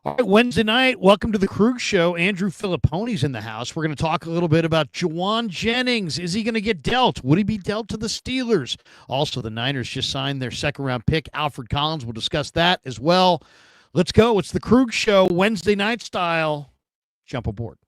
All right, Wednesday night. Welcome to the Krug Show. Andrew Fillipponi's in the house. We're going to talk a little bit about Jauan Jennings. Is he going to get dealt? Would he be dealt to the Steelers? Also, the Niners just signed their second-round pick, Alfred Collins. We'll discuss that as well. Let's go. It's the Krug Show, Wednesday night style. Jump aboard.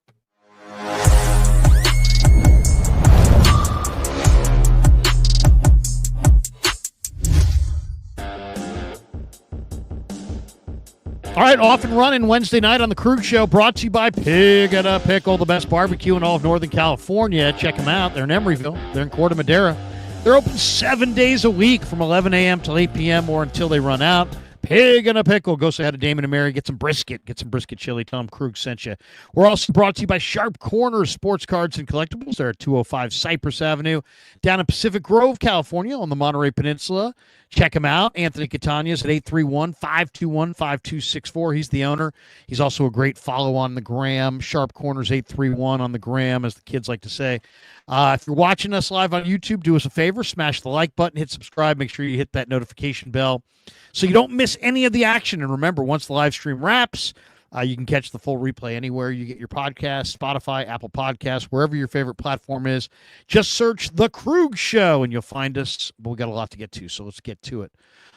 All right, off and running Wednesday night on the Krug Show, brought to you by Pig and a Pickle, the best barbecue in all of Northern California. Check them out. They're in Emeryville. They're in Corte Madera. They're open 7 days a week from 11 a.m. till 8 p.m. or until they run out. Pig and a Pickle. Go say hi to Damon and Mary. Get some brisket. Get some brisket chili. Tell them Krug sent you. We're also brought to you by Sharp Corners Sports Cards and Collectibles. They're at 205 Cypress Avenue down in Pacific Grove, California on the Monterey Peninsula. Check him out. Anthony Catania's at 831-521-5264. He's the owner. He's also a great follow on the gram. Sharp Corners 831 on the gram, as the kids like to say. If you're watching us live on YouTube, do us a favor. Smash the like button. Hit subscribe. Make sure you hit that notification bell so you don't miss any of the action. And remember, once the live stream wraps, you can catch the full replay anywhere you get your podcast, Spotify, Apple Podcasts, wherever your favorite platform is. Just search The Krug Show, and you'll find us. But we got a lot to get to, so let's get to it.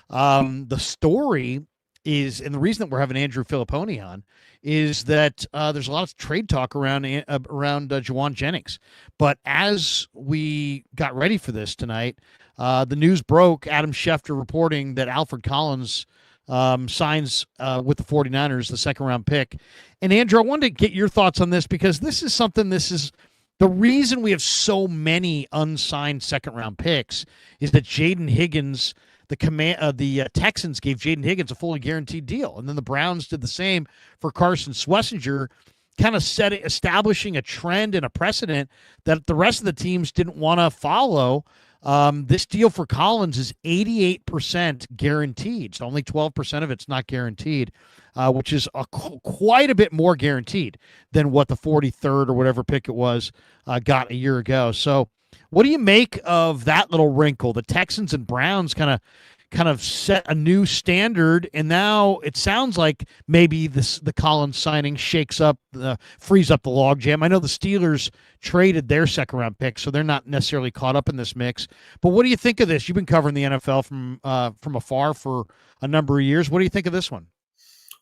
The story is, and the reason that we're having Andrew Fillipponi on, is that there's a lot of trade talk around Jauan Jennings. But as we got ready for this tonight, the news broke, Adam Schefter reporting that Alfred Collins signs with the 49ers, the second-round pick. And, Andrew, I wanted to get your thoughts on this because this is the reason we have so many unsigned second-round picks is that Jaden Higgins, the Texans gave Jaden Higgins a fully guaranteed deal. And then the Browns did the same for Carson Schlesinger, kind of establishing a trend and a precedent that the rest of the teams didn't want to follow. This deal for Collins is 88% guaranteed. So only 12% of it's not guaranteed, which is quite a bit more guaranteed than what the 43rd or whatever pick it was got a year ago. So what do you make of that little wrinkle? The Texans and Browns kind of set a new standard, and now it sounds like maybe the Collins signing frees up the logjam. I know the Steelers traded their second-round pick, so they're not necessarily caught up in this mix. But what do you think of this? You've been covering the NFL from afar for a number of years. What do you think of this one?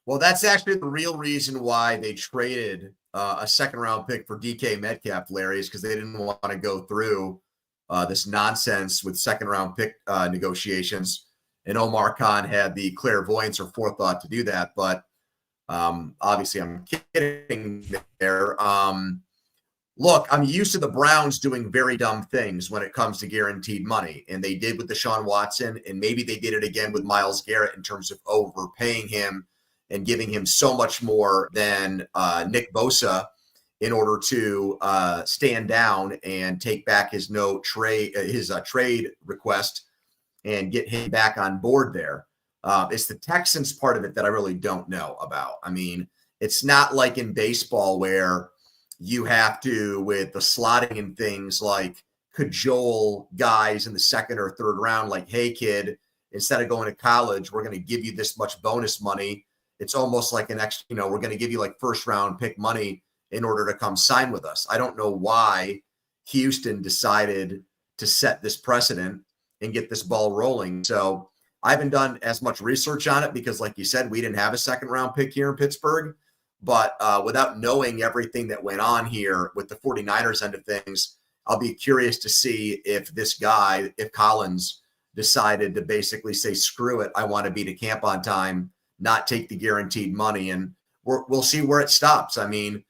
Well, that's actually the real reason why they traded a second-round pick for DK Metcalf, Larry, is because they didn't want to go through this nonsense with second-round pick negotiations. And Omar Khan had the clairvoyance or forethought to do that. But obviously, I'm kidding there. Look, I'm used to the Browns doing very dumb things when it comes to guaranteed money. And they did with Deshaun Watson. And maybe they did it again with Myles Garrett in terms of overpaying him and giving him so much more than Nick Bosa in order to stand down and take back his trade request and get him back on board there. It's the Texans part of it that I really don't know about. I mean, it's not like in baseball where you have to, with the slotting and things, like cajole guys in the second or third round, like, hey, kid, instead of going to college, we're going to give you this much bonus money. It's almost like an extra, we're going to give you like first round pick money in order to come sign with us. I don't know why Houston decided to set this precedent and get this ball rolling. So I haven't done as much research on it because, like you said, we didn't have a second round pick here in Pittsburgh. But without knowing everything that went on here with the 49ers end of things, I'll be curious to see if this guy, if Collins decided to basically say, screw it, I want to be to camp on time, not take the guaranteed money. And we'll see where it stops. I mean,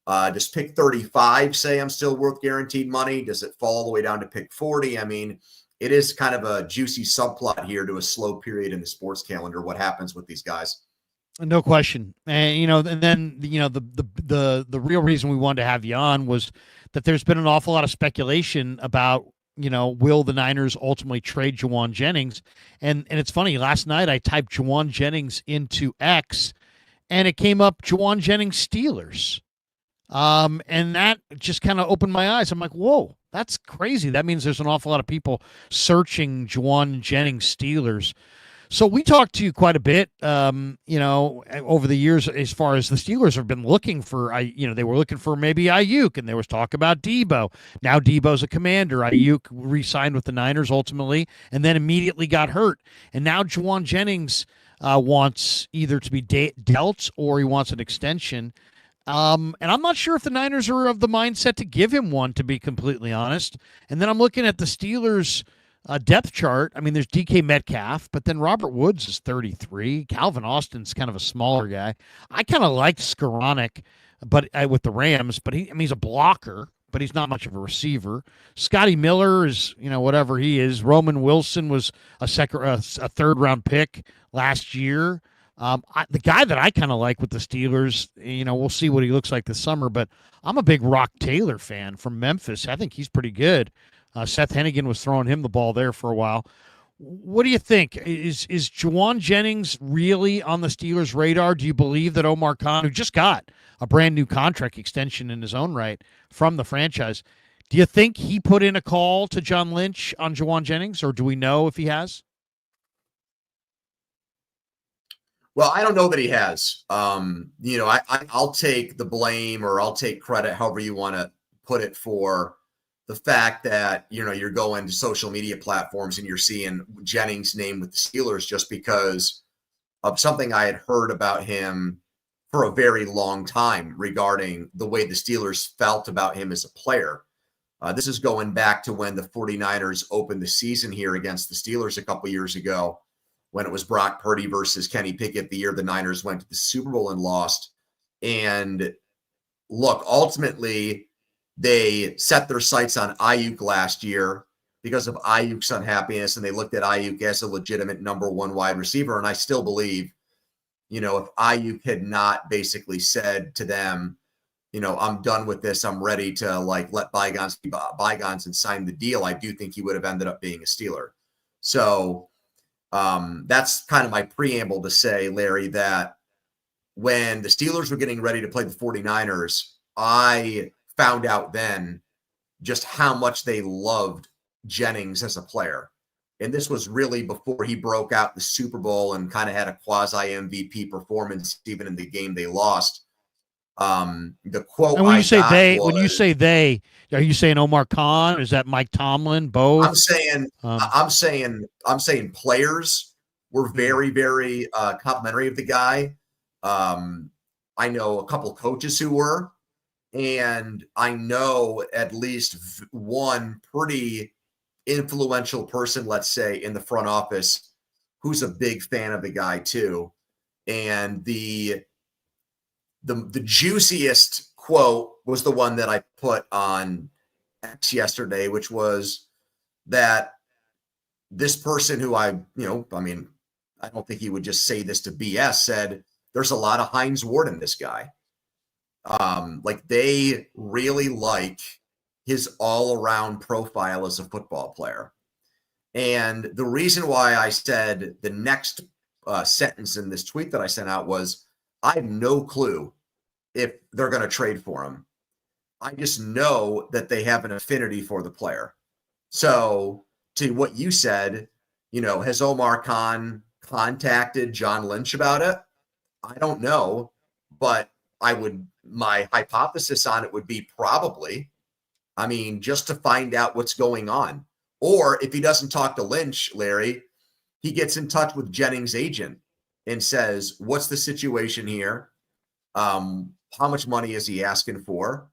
does pick 35 say I'm still worth guaranteed money? Does it fall all the way down to pick 40? I mean, it is kind of a juicy subplot here to a slow period in the sports calendar, what happens with these guys. No question. And, and then, the real reason we wanted to have you on was that there's been an awful lot of speculation about, will the Niners ultimately trade Jauan Jennings? And it's funny, last night I typed Jauan Jennings into X and it came up Jauan Jennings Steelers. And that just kind of opened my eyes. I'm like, whoa, that's crazy. That means there's an awful lot of people searching Jauan Jennings Steelers. So we talked to you quite a bit, over the years as far as the Steelers have been looking for, they were looking for maybe Ayuk, and there was talk about Debo. Now Debo's a Commander. Ayuk re-signed with the Niners ultimately, and then immediately got hurt. And now Jauan Jennings wants either to be dealt or he wants an extension. And I'm not sure if the Niners are of the mindset to give him one, to be completely honest. And then I'm looking at the Steelers' depth chart. I mean, there's DK Metcalf, but then Robert Woods is 33. Calvin Austin's kind of a smaller guy. I kind of liked Skoranek, but with the Rams, but he's a blocker, but he's not much of a receiver. Scotty Miller is, whatever he is. Roman Wilson was a third round pick last year. The guy that I kind of like with the Steelers, we'll see what he looks like this summer, but I'm a big Rock Taylor fan from Memphis. I think he's pretty good. Seth Hennigan was throwing him the ball there for a while. What do you think? Is Jauan Jennings really on the Steelers' radar? Do you believe that Omar Khan, who just got a brand new contract extension in his own right from the franchise, do you think he put in a call to John Lynch on Jauan Jennings, or do we know if he has? Well, I don't know that he has. I'll take the blame, or I'll take credit, however you want to put it, for the fact that, you're going to social media platforms and you're seeing Jennings' name with the Steelers just because of something I had heard about him for a very long time regarding the way the Steelers felt about him as a player. This is going back to when the 49ers opened the season here against the Steelers a couple years ago, when it was Brock Purdy versus Kenny Pickett, the year the Niners went to the Super Bowl and lost. And look, ultimately, they set their sights on Ayuk last year because of Ayuk's unhappiness, and they looked at Ayuk as a legitimate number one wide receiver. And I still believe, if Ayuk had not basically said to them, I'm done with this, I'm ready to let bygones be bygones and sign the deal, I do think he would have ended up being a Steeler. So that's kind of my preamble to say, Larry, that when the Steelers were getting ready to play the 49ers, I found out then just how much they loved Jennings as a player. And this was really before he broke out the Super Bowl and kind of had a quasi MVP performance, even in the game they lost. The quote, and when you say they, are you saying Omar Khan? Is that Mike Tomlin? Both? I'm saying players were very, very complimentary of the guy. I know a couple coaches who were, and I know at least one pretty influential person, let's say, in the front office who's a big fan of the guy too. And the juiciest quote was the one that I put on X yesterday, which was that this person who I don't think he would just say this to BS, said there's a lot of Hines Ward in this guy. They really like his all-around profile as a football player. And the reason why I said the next sentence in this tweet that I sent out was, I have no clue if they're going to trade for him. I just know that they have an affinity for the player. So to what you said, has Omar Khan contacted John Lynch about it? I don't know, but my hypothesis on it would be probably, just to find out what's going on. Or if he doesn't talk to Lynch, Larry, he gets in touch with Jennings' agent and says, what's the situation here? How much money is he asking for?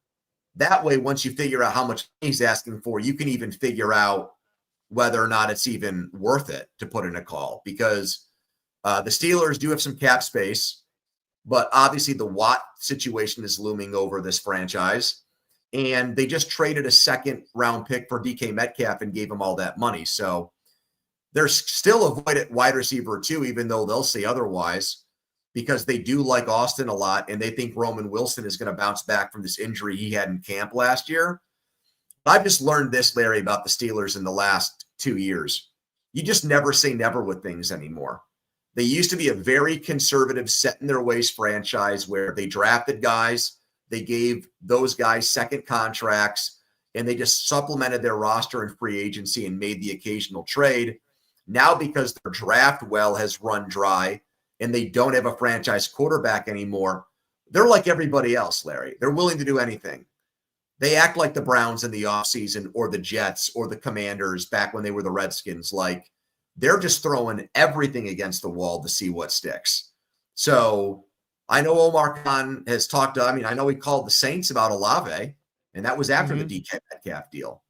That way, once you figure out how much he's asking for, you can even figure out whether or not it's even worth it to put in a call, because the Steelers do have some cap space, but obviously the Watt situation is looming over this franchise. And they just traded a second round pick for DK Metcalf and gave him all that money. So there's still a void at wide receiver too, even though they'll say otherwise, because they do like Austin a lot, and they think Roman Wilson is going to bounce back from this injury he had in camp last year. I've just learned this, Larry, about the Steelers in the last 2 years. You just never say never with things anymore. They used to be a very conservative, set in their ways franchise where they drafted guys, they gave those guys second contracts, and they just supplemented their roster in free agency and made the occasional trade. Now, because their draft well has run dry and they don't have a franchise quarterback anymore, they're like everybody else, Larry. They're willing to do anything. They act like the Browns in the offseason or the Jets or the Commanders back when they were the Redskins. Like, they're just throwing everything against the wall to see what sticks. So I know Omar Khan has talked to, I know he called the Saints about Olave, and that was after the DK Metcalf deal.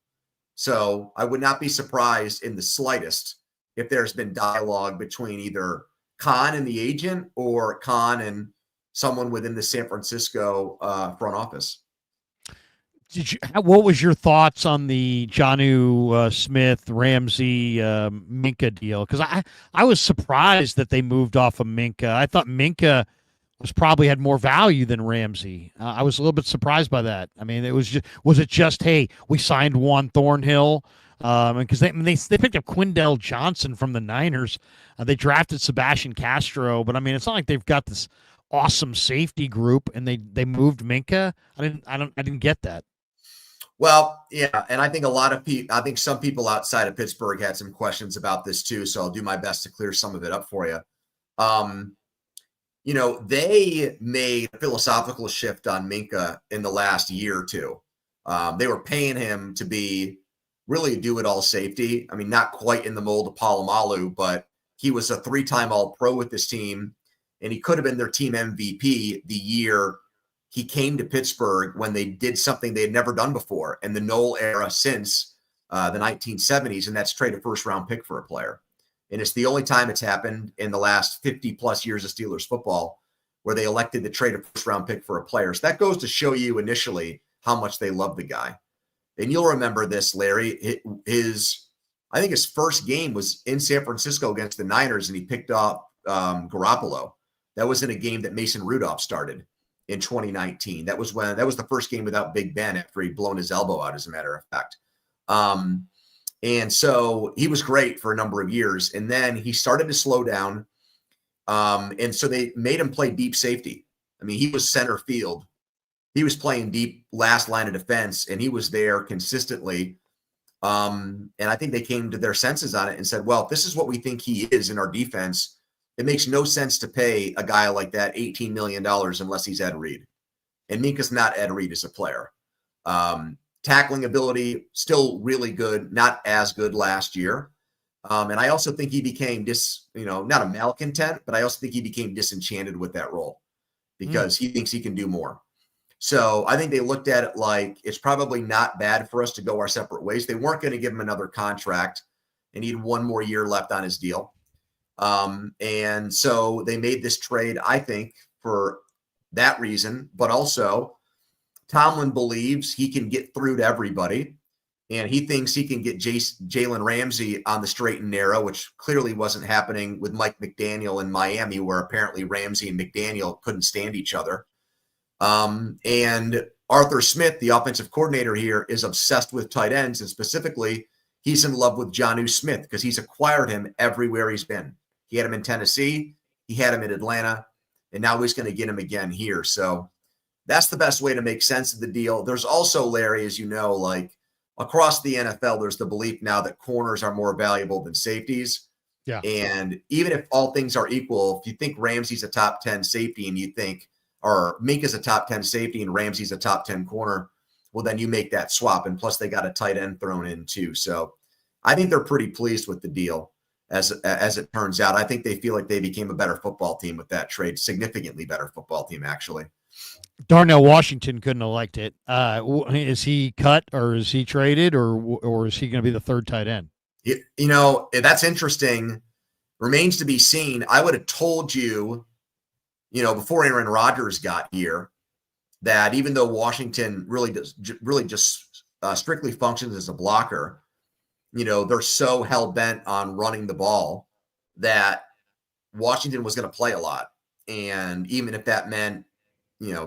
So I would not be surprised in the slightest if there's been dialogue between either Khan and the agent or Khan and someone within the San Francisco front office. What was your thoughts on the Jonnu Smith, Ramsey, Minka deal? Because I was surprised that they moved off of Minka. I thought Minka probably had more value than Ramsey. I was a little bit surprised by that. I mean, was it just, hey, we signed Juan Thornhill? Because they picked up Quindell Johnson from the Niners. They drafted Sebastian Castro, but I mean, it's not like they've got this awesome safety group and they moved Minka. I didn't get that. Well, yeah, and I think some people outside of Pittsburgh had some questions about this too, so I'll do my best to clear some of it up for you. They made a philosophical shift on Minka in the last year or two. They were paying him to be really a do-it-all safety. I mean, not quite in the mold of Palomalu, but he was a 3-time All-Pro with this team, and he could have been their team MVP the year he came to Pittsburgh when they did something they had never done before in the Noel era since the 1970s, and that's trade a first-round pick for a player. And it's the only time it's happened in the last 50-plus years of Steelers football where they elected to trade a first-round pick for a player. So that goes to show you initially how much they love the guy. And you'll remember this, Larry. I think his first game was in San Francisco against the Niners, and he picked up Garoppolo. That was in a game that Mason Rudolph started in 2019. That was the first game without Big Ben after he'd blown his elbow out, as a matter of fact. And so he was great for a number of years. And then he started to slow down. And so they made him play deep safety. I mean, he was center field. He was playing deep last line of defense, and he was there consistently. And I think they came to their senses on it and said, well, if this is what we think he is in our defense, it makes no sense to pay a guy like that $18 million unless he's Ed Reed. And Minka's not Ed Reed as a player. Tackling ability, still really good, not as good last year. And I also think he became not a malcontent, but I also think he became disenchanted with that role because he thinks he can do more. So I think they looked at it like it's probably not bad for us to go our separate ways. They weren't going to give him another contract, and he had one more year left on his deal. And so they made this trade, I think, for that reason, but also Tomlin believes he can get through to everybody, and he thinks he can get Jalen Ramsey on the straight and narrow, which clearly wasn't happening with Mike McDaniel in Miami, where apparently Ramsey and McDaniel couldn't stand each other. And Arthur Smith, the offensive coordinator here, is obsessed with tight ends, and specifically, he's in love with Jonnu Smith because he's acquired him everywhere he's been. He had him in Tennessee, he had him in Atlanta, and now he's going to get him again here. So that's the best way to make sense of the deal. There's also, Larry, as you know, like across the NFL, there's the belief now that corners are more valuable than safeties. Yeah. And even if all things are equal, if you think Ramsey's a top 10 safety and you think, or Minka's a top 10 safety and Ramsey's a top 10 corner, well, then you make that swap. And plus they got a tight end thrown in too. So I think they're pretty pleased with the deal as it turns out. I think they feel like they became a better football team with that trade, significantly better football team, actually. Darnell Washington couldn't have liked it. Is he cut or is he traded or is he going to be the third tight end? That's interesting. Remains to be seen. I would have told you, before Aaron Rodgers got here, that even though Washington really just strictly functions as a blocker, they're so hell-bent on running the ball that Washington was going to play a lot. And even if that meant,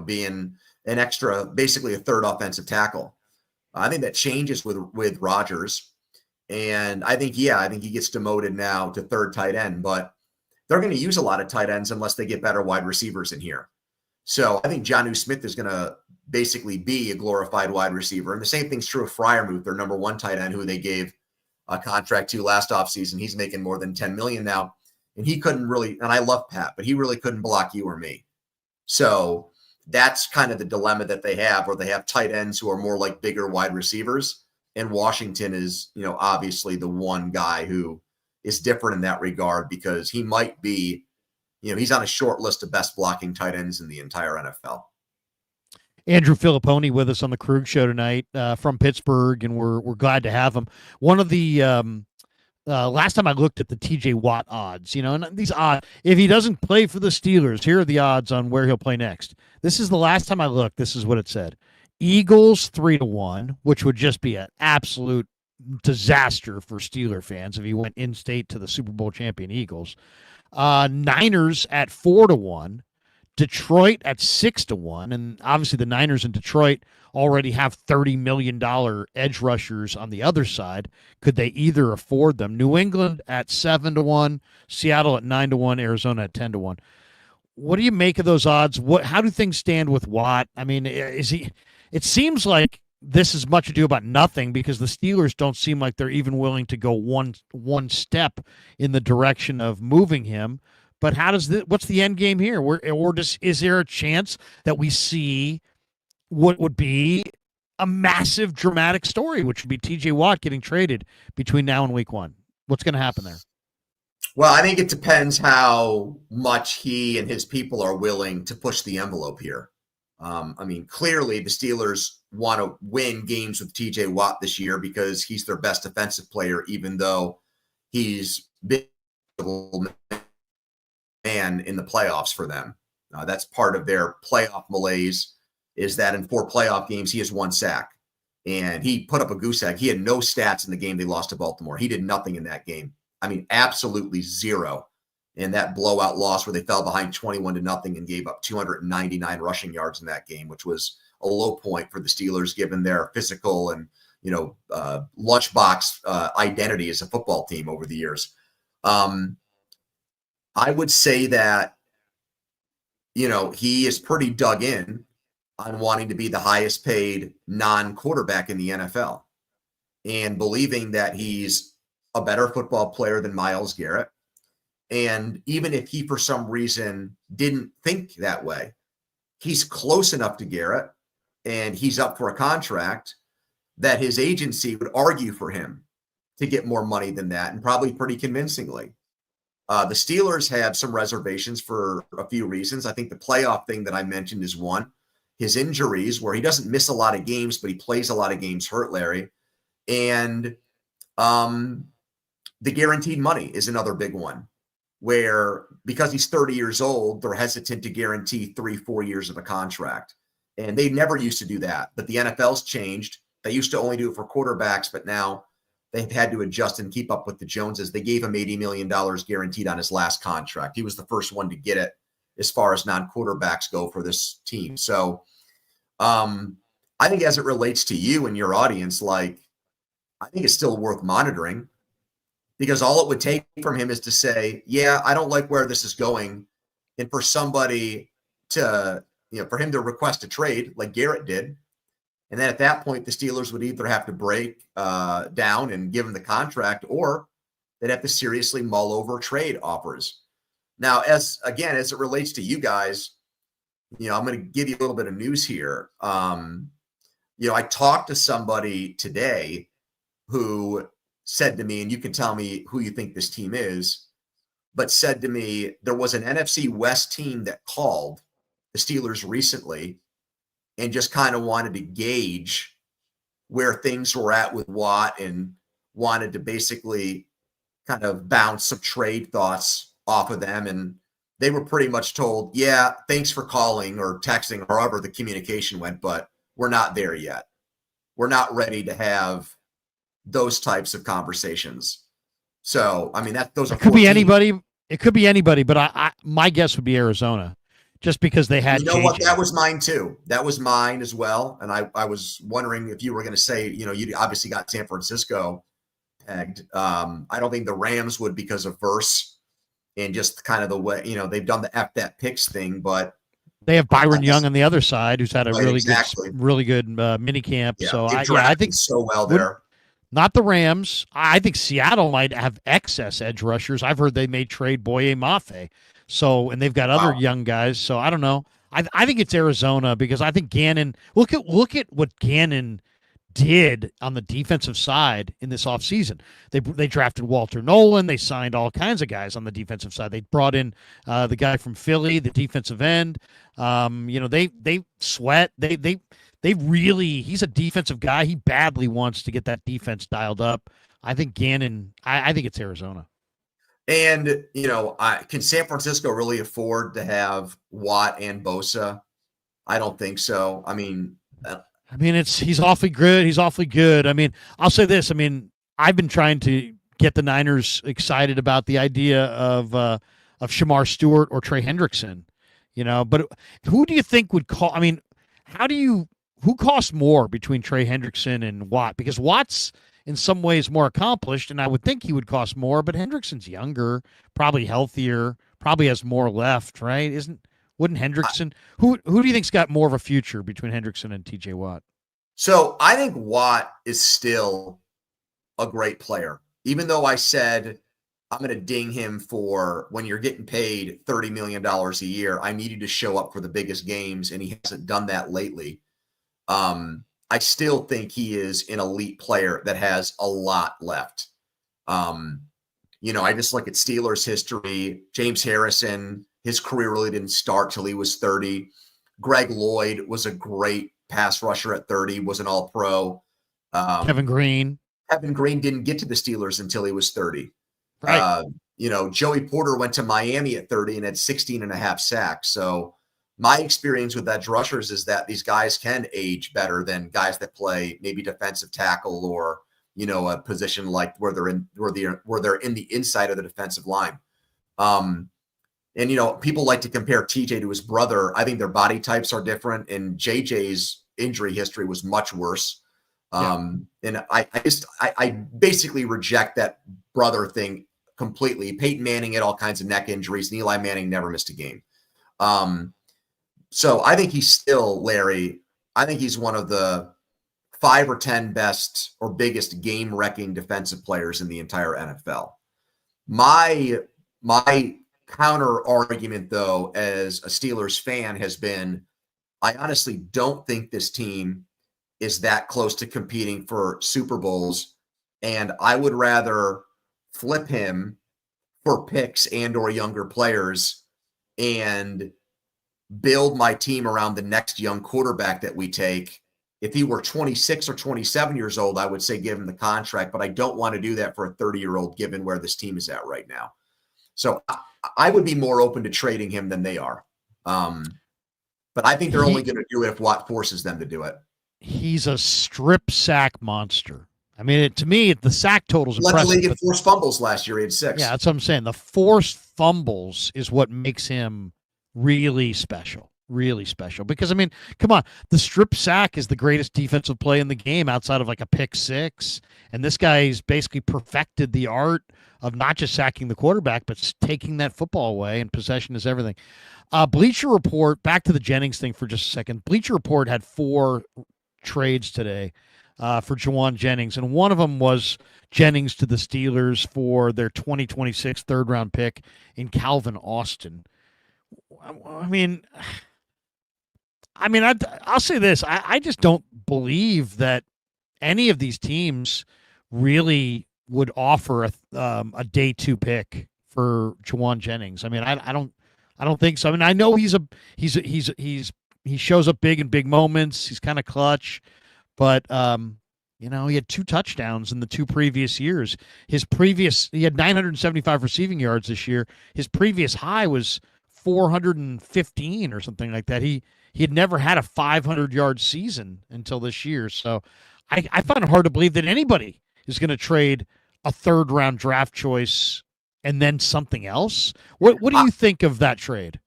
being an extra, basically a third offensive tackle, I think that changes with Rodgers. And I think he gets demoted now to third tight end, but they're going to use a lot of tight ends unless they get better wide receivers in here. So I think Jonnu Smith is going to basically be a glorified wide receiver. And the same thing's true of Freiermuth, their number one tight end, who they gave contract to last offseason. He's making more than $10 million now. And he couldn't really, and I love Pat, but he really couldn't block you or me. So that's kind of the dilemma that they have, where they have tight ends who are more like bigger wide receivers. And Washington is, obviously the one guy who is different in that regard, because he might be, he's on a short list of best blocking tight ends in the entire NFL. Andrew Fillipponi with us on the Krug Show tonight from Pittsburgh, and we're glad to have him. One of the last time I looked at the TJ Watt odds, and these odds, if he doesn't play for the Steelers, here are the odds on where he'll play next. This is the last time I looked. This is what it said. Eagles 3-1, which would just be an absolute disaster for Steeler fans if he went in-state to the Super Bowl champion Eagles. Niners at 4-1, Detroit at 6-1, and obviously the Niners and Detroit already have $30 million edge rushers on the other side. Could they either afford them? New England at 7-1, Seattle at 9-1, Arizona at 10-1. What do you make of those odds? How do things stand with Watt? I mean, it seems like this is much ado about nothing, because the Steelers don't seem like they're even willing to go one step in the direction of moving him. But what's the end game here? Is there a chance that we see what would be a massive dramatic story, which would be TJ Watt getting traded between now and week 1? What's going to happen there? Well, I think it depends how much he and his people are willing to push the envelope here. Clearly the Steelers want to win games with TJ Watt this year because he's their best defensive player, even though he's been man in the playoffs for them. That's part of their playoff malaise, is that in 4 playoff games, he has 1 sack. And he put up a goose egg. He had no stats in the game they lost to Baltimore. He did nothing in that game. Absolutely zero. In that blowout loss where they fell behind 21-0 and gave up 299 rushing yards in that game, which was a low point for the Steelers, given their physical and, lunchbox identity as a football team over the years. I would say that, he is pretty dug in on wanting to be the highest paid non-quarterback in the NFL, and believing that he's a better football player than Myles Garrett. And even if he, for some reason, didn't think that way, he's close enough to Garrett, and he's up for a contract, that his agency would argue for him to get more money than that, and probably pretty convincingly. The Steelers have some reservations for a few reasons. I think the playoff thing that I mentioned is one. His injuries, where he doesn't miss a lot of games, but he plays a lot of games hurt, Larry. And the guaranteed money is another big one, where because he's 30 years old, they're hesitant to guarantee 3-4 years of a contract. And they never used to do that. But the NFL's changed. They used to only do it for quarterbacks, but now they've had to adjust and keep up with the Joneses. They gave him $80 million guaranteed on his last contract. He was the first one to get it as far as non-quarterbacks go for this team. So I think as it relates to you and your audience, I think it's still worth monitoring, because all it would take from him is to say, yeah, I don't like where this is going. And for somebody to, for him to request a trade like Garrett did. And then at that point, the Steelers would either have to break down and give him the contract, or they'd have to seriously mull over trade offers. Now, as it relates to you guys, I'm going to give you a little bit of news here. I talked to somebody today who said to me, and you can tell me who you think this team is, but said to me, there was an NFC West team that called the Steelers recently and just kind of wanted to gauge where things were at with Watt, and wanted to basically kind of bounce some trade thoughts off of them. And they were pretty much told, yeah, thanks for calling or texting, or however the communication went, but we're not there yet. We're not ready to have those types of conversations. So, those are it could be anybody. It could be anybody, but my guess would be Arizona, just because they had. What? That was mine too. That was mine as well. And I was wondering if you were going to say, you obviously got San Francisco pegged. I don't think the Rams would, because of Verse and just kind of the way, they've done the F that picks thing, but they have Byron Young on the other side, who's had a really good mini camp. Yeah, so I think so well there. Not the Rams. I think Seattle might have excess edge rushers. I've heard they may trade Boye Mafe. So, and they've got other Wow. young guys. So I don't know. I think it's Arizona because I think Gannon. Look at what Gannon did on the defensive side in this offseason. They drafted Walter Nolan. They signed all kinds of guys on the defensive side. They brought in the guy from Philly, the defensive end. They sweat. They really, he's a defensive guy. He badly wants to get that defense dialed up. I think Gannon, I think it's Arizona. And, can San Francisco really afford to have Watt and Bosa? I don't think so. He's awfully good. He's awfully good. I'll say this. I've been trying to get the Niners excited about the idea of Shamar Stewart or Trey Hendrickson, but who do you think would call? Who costs more between Trey Hendrickson and Watt? Because Watt's in some ways more accomplished, and I would think he would cost more, but Hendrickson's younger, probably healthier, probably has more left, right? Wouldn't Hendrickson? Who do you think's got more of a future between Hendrickson and TJ Watt? So I think Watt is still a great player, even though I said I'm going to ding him for when you're getting paid $30 million a year, I need you to show up for the biggest games, and he hasn't done that lately. I still think he is an elite player that has a lot left. I just look at Steelers history. James Harrison, his career really didn't start till he was 30. Greg Lloyd was a great pass rusher at 30, was an all-pro. Kevin Green. Kevin Green didn't get to the Steelers until he was 30. Right. Joey Porter went to Miami at 30 and had 16 and a half sacks. So my experience with edge rushers is that these guys can age better than guys that play maybe defensive tackle or, a position like where they're in the inside of the defensive line. People like to compare TJ to his brother. I think their body types are different, and JJ's injury history was much worse. And I basically reject that brother thing completely. Peyton Manning had all kinds of neck injuries, and Eli Manning never missed a game. So I think he's still, Larry, I think he's one of the 5 or 10 best or biggest game-wrecking defensive players in the entire NFL. My counter argument, though, as a Steelers fan has been, I honestly don't think this team is that close to competing for Super Bowls, and I would rather flip him for picks and or younger players and build my team around the next young quarterback that we take. If he were 26 or 27 years old, I would say give him the contract, but I don't want to do that for a 30-year-old given where this team is at right now. So I would be more open to trading him than they are. But I think they're only going to do it if Watt forces them to do it. He's a strip sack monster. To me, the sack total is impressive. Led the league in forced fumbles last year. He had 6. Yeah, that's what I'm saying. The forced fumbles is what makes him really special. Really special. Because, come on. The strip sack is the greatest defensive play in the game outside of like a pick 6. And this guy's basically perfected the art of not just sacking the quarterback, but taking that football away, and possession is everything. Bleacher Report, back to the Jennings thing for just a second. Bleacher Report had 4 trades today for Jauan Jennings, and one of them was Jennings to the Steelers for their 2026 third-round pick in Calvin Austin. I'll say this. I just don't believe that any of these teams really would offer a day 2 pick for Jauan Jennings. I don't think so. I know he shows up big in big moments. He's kind of clutch, but he had 2 touchdowns in the 2 previous years. He had 975 receiving yards this year. His previous high was 415 or something like that. He had never had a 500-yard season until this year. So I find it hard to believe that anybody is going to trade a third-round draft choice and then something else. What do you think of that trade?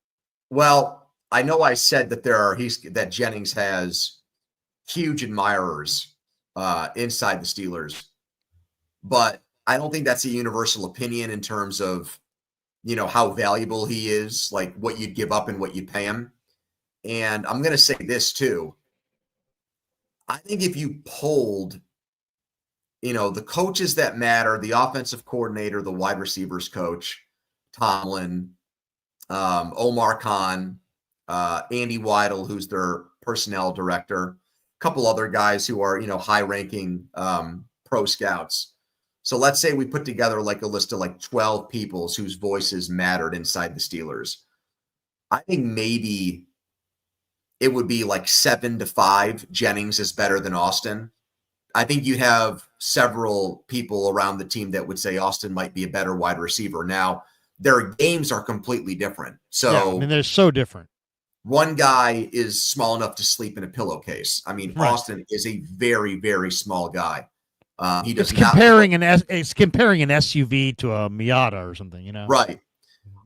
Well, I know I said that that Jennings has huge admirers inside the Steelers, but I don't think that's a universal opinion in terms of, how valuable he is, like what you'd give up and what you pay him. And I'm going to say this too. I think if you polled the coaches that matter, the offensive coordinator, the wide receivers coach, Tomlin, Omar Khan, Andy Weidel, who's their personnel director, a couple other guys who are, high-ranking pro scouts. So let's say we put together like a list of like 12 people whose voices mattered inside the Steelers. I think maybe it would be like 7-5. Jennings is better than Austin. I think you'd have several people around the team that would say Austin might be a better wide receiver. Now, their games are completely different. So they're so different. One guy is small enough to sleep in a pillowcase. I mean, right. Austin is a very, very small guy. He does comparing an SUV to a Miata or something, Right.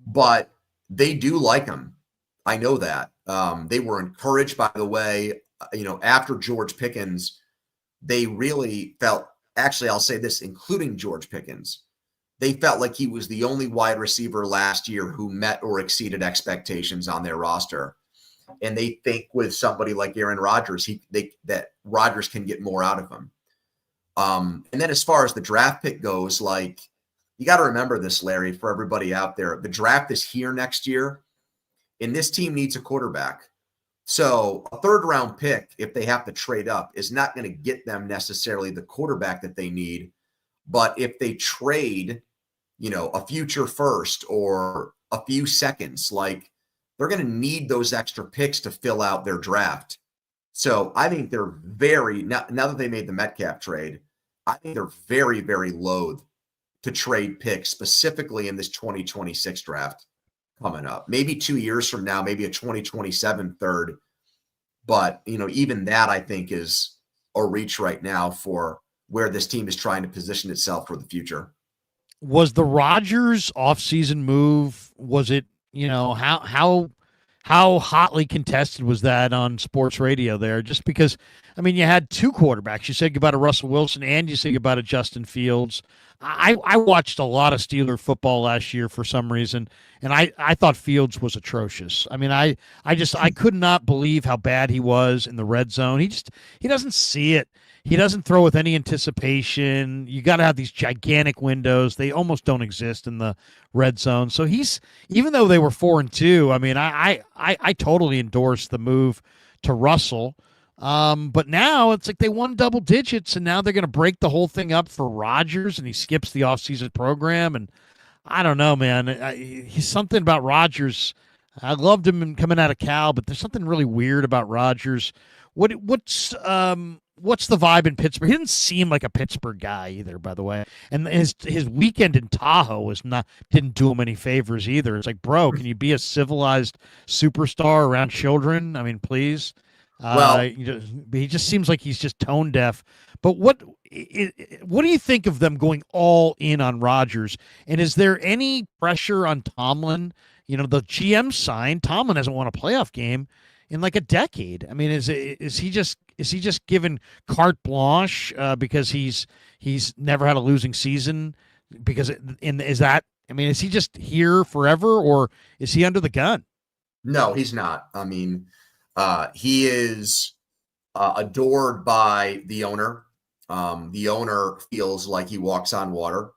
But they do like him. I know that. They were encouraged, by the way, after George Pickens, they really felt, actually, I'll say this, including George Pickens, they felt like he was the only wide receiver last year who met or exceeded expectations on their roster. And they think with somebody like Aaron Rodgers, that Rodgers can get more out of him. And then as far as the draft pick goes, like, you got to remember this, Larry, for everybody out there. The draft is here next year, and this team needs a quarterback. So a third-round pick, if they have to trade up, is not going to get them necessarily the quarterback that they need. But if they trade, a future first or a few seconds, like, they're going to need those extra picks to fill out their draft. So I think they're now that they made the Metcalf trade, I think they're very, very loath to trade picks, specifically in this 2026 draft coming up. Maybe 2 years from now, maybe a 2027 third. But, even that, I think, is a reach right now for where this team is trying to position itself for the future. Was the Rodgers offseason move, was it, how hotly contested was that on sports radio there? Just because, you had two quarterbacks. You said goodbye to Russell Wilson and you said goodbye to Justin Fields. I watched a lot of Steeler football last year for some reason, and I thought Fields was atrocious. I could not believe how bad he was in the red zone. He doesn't see it. He doesn't throw with any anticipation. You got to have these gigantic windows. They almost don't exist in the red zone. So even though they were 4-2, I totally endorse the move to Russell. But now it's like they won double digits, and now they're going to break the whole thing up for Rodgers, and he skips the offseason program. And I don't know, man. He's something about Rodgers. I loved him coming out of Cal, but there's something really weird about Rodgers. What's the vibe in Pittsburgh? He didn't seem like a Pittsburgh guy either, by the way. And his weekend in Tahoe didn't do him any favors either. It's like, bro, can you be a civilized superstar around children? Please. He just seems like he's just tone deaf. But what do you think of them going all in on Rodgers? And is there any pressure on Tomlin? The GM signed. Tomlin hasn't won a playoff game in like a decade. Is he just given carte blanche because he's never had a losing season? Because is he just here forever, or is he under the gun? No, he's not. He is adored by the owner. The owner feels like he walks on water,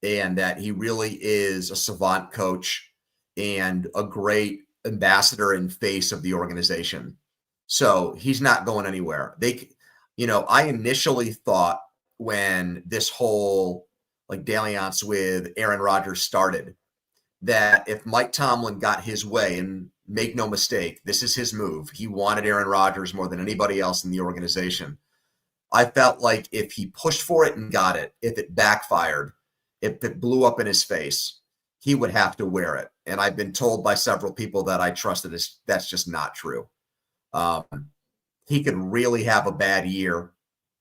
and that he really is a savant coach and a great ambassador and face of the organization. So he's not going anywhere. I initially thought when this whole dalliance with Aaron Rodgers started, that if Mike Tomlin got his way, and make no mistake, this is his move. He wanted Aaron Rodgers more than anybody else in the organization. I felt like if he pushed for it and got it, if it backfired, if it blew up in his face, he would have to wear it. And I've been told by several people that I trust that's just not true. He could really have a bad year.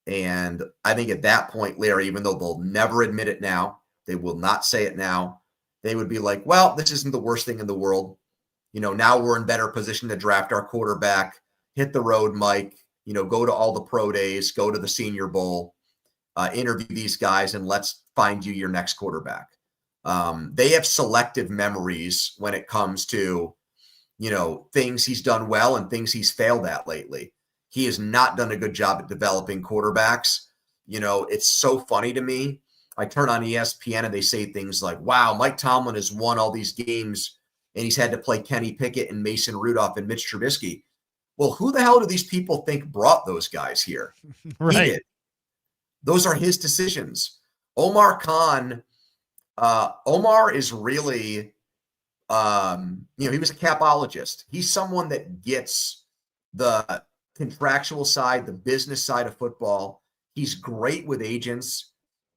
And I think at that point, Larry, even though they'll never admit it now, they will not say it now, they would be like, well, this isn't the worst thing in the world. Now we're in better position to draft our quarterback, hit the road, Mike, go to all the pro days, go to the Senior Bowl, interview these guys, and let's find you your next quarterback. They have selective memories when it comes to, things he's done well and things he's failed at lately. He has not done a good job at developing quarterbacks. It's so funny to me. I turn on ESPN and they say things like, wow, Mike Tomlin has won all these games and he's had to play Kenny Pickett and Mason Rudolph and Mitch Trubisky. Well, who the hell do these people think brought those guys here? Right. He did. Those are his decisions. Omar Khan, Omar is really, he was a capologist. He's someone that gets the contractual side, the business side of football. He's great with agents.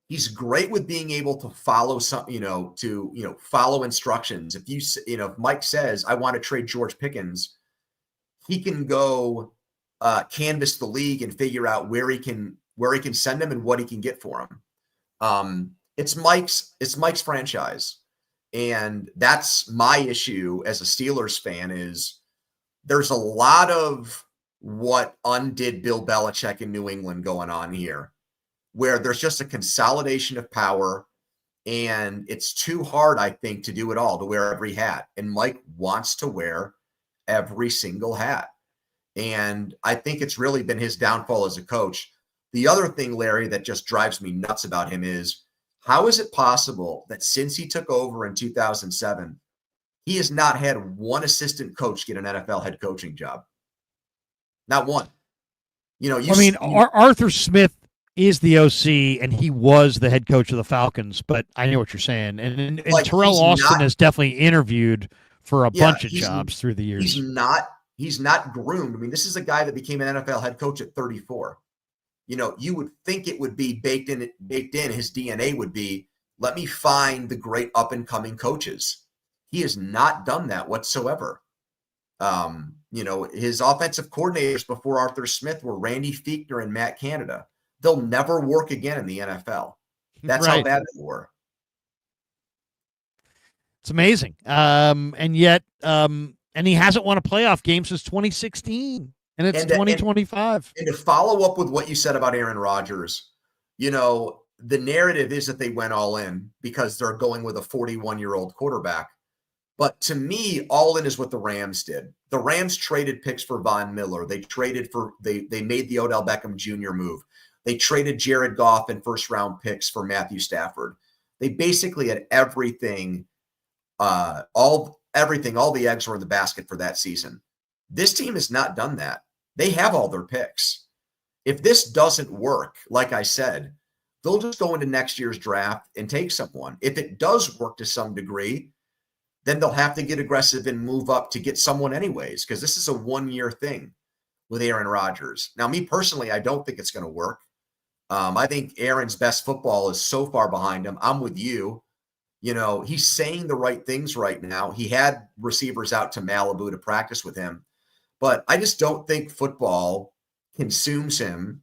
He's great with being able to follow follow instructions. If Mike says, I want to trade George Pickens, he can go canvass the league and figure out where he can send him and what he can get for him. It's Mike's franchise. And that's my issue as a Steelers fan is there's a lot of what undid Bill Belichick in New England going on here, where there's just a consolidation of power and it's too hard, I think, to do it all, to wear every hat. And Mike wants to wear every single hat. And I think it's really been his downfall as a coach. The other thing, Larry, that just drives me nuts about him is how is it possible that since he took over in 2007, he has not had one assistant coach get an NFL head coaching job? Not one. Arthur Smith is the OC and he was the head coach of the Falcons, but I know what you're saying. And Terrell Austin has definitely interviewed for a bunch of jobs through the years. He's not groomed. I mean, this is a guy that became an NFL head coach at 34. You would think it would be baked in. His DNA would be, let me find the great up and coming coaches. He has not done that whatsoever. His offensive coordinators before Arthur Smith were Randy Fichtner and Matt Canada. They'll never work again in the NFL. That's right. How bad they were. It's amazing. And yet, and he hasn't won a playoff game since 2016. And it's 2025. And to follow up with what you said about Aaron Rodgers, the narrative is that they went all in because they're going with a 41-year-old quarterback. But to me, all in is what the Rams did. The Rams traded picks for Von Miller. They made the Odell Beckham Jr. move. They traded Jared Goff and first-round picks for Matthew Stafford. They basically had everything, all the eggs were in the basket for that season. This team has not done that. They have all their picks. If this doesn't work, like I said, they'll just go into next year's draft and take someone. If it does work to some degree, then they'll have to get aggressive and move up to get someone anyways, because this is a one-year thing with Aaron Rodgers. Now, me personally, I don't think it's going to work. I think Aaron's best football is so far behind him. I'm with you. He's saying the right things right now. He had receivers out to Malibu to practice with him. But I just don't think football consumes him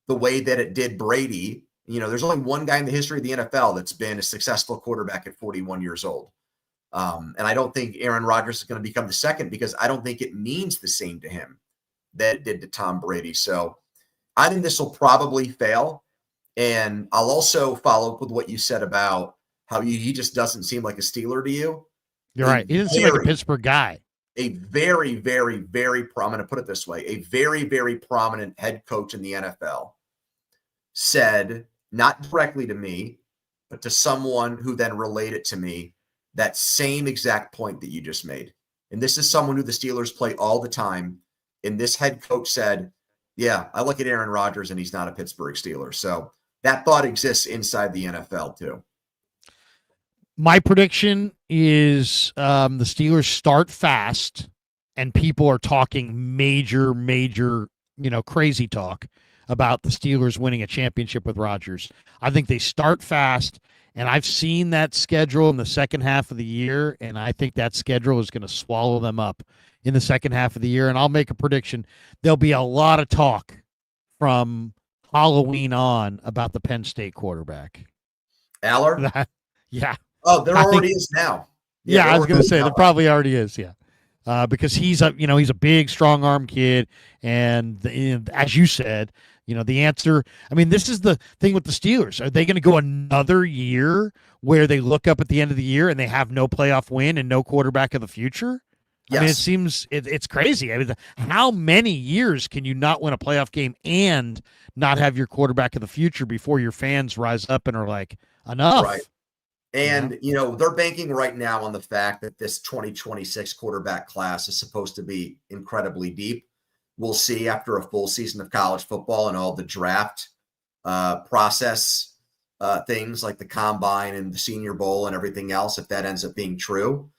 the way that it did Brady. There's only one guy in the history of the NFL that's been a successful quarterback at 41 years old. And I don't think Aaron Rodgers is going to become the second because I don't think it means the same to him that it did to Tom Brady. So I think this will probably fail. And I'll also follow up with what you said about how he just doesn't seem like a Steeler to you. You're right. He doesn't seem like a Pittsburgh guy. A very, very, very I'm going to put it this way, a very, very prominent head coach in the NFL said, not directly to me, but to someone who then related to me, that same exact point that you just made. And this is someone who the Steelers play all the time. And this head coach said, yeah, I look at Aaron Rodgers and he's not a Pittsburgh Steeler. So that thought exists inside the NFL too. My prediction is the Steelers start fast and people are talking major, crazy talk about the Steelers winning a championship with Rodgers. I think they start fast, and I've seen that schedule in the second half of the year, and I think that schedule is going to swallow them up in the second half of the year. And I'll make a prediction. There'll be a lot of talk from Halloween on about the Penn State quarterback. Aller? Yeah. Oh, there already is now. Yeah, I was going to say there probably already is. Yeah, because he's a big, strong arm kid, and as you said, the answer. I mean, this is the thing with the Steelers. Are they going to go another year where they look up at the end of the year and they have no playoff win and no quarterback of the future? I mean, it Yes. seems it's crazy. I mean, how many years can you not win a playoff game and not have your quarterback of the future before your fans rise up and are like, Right. enough? And, they're banking right now on the fact that this 2026 quarterback class is supposed to be incredibly deep. We'll see after a full season of college football and all the draft process things like the combine and the Senior Bowl and everything else, if that ends up being true.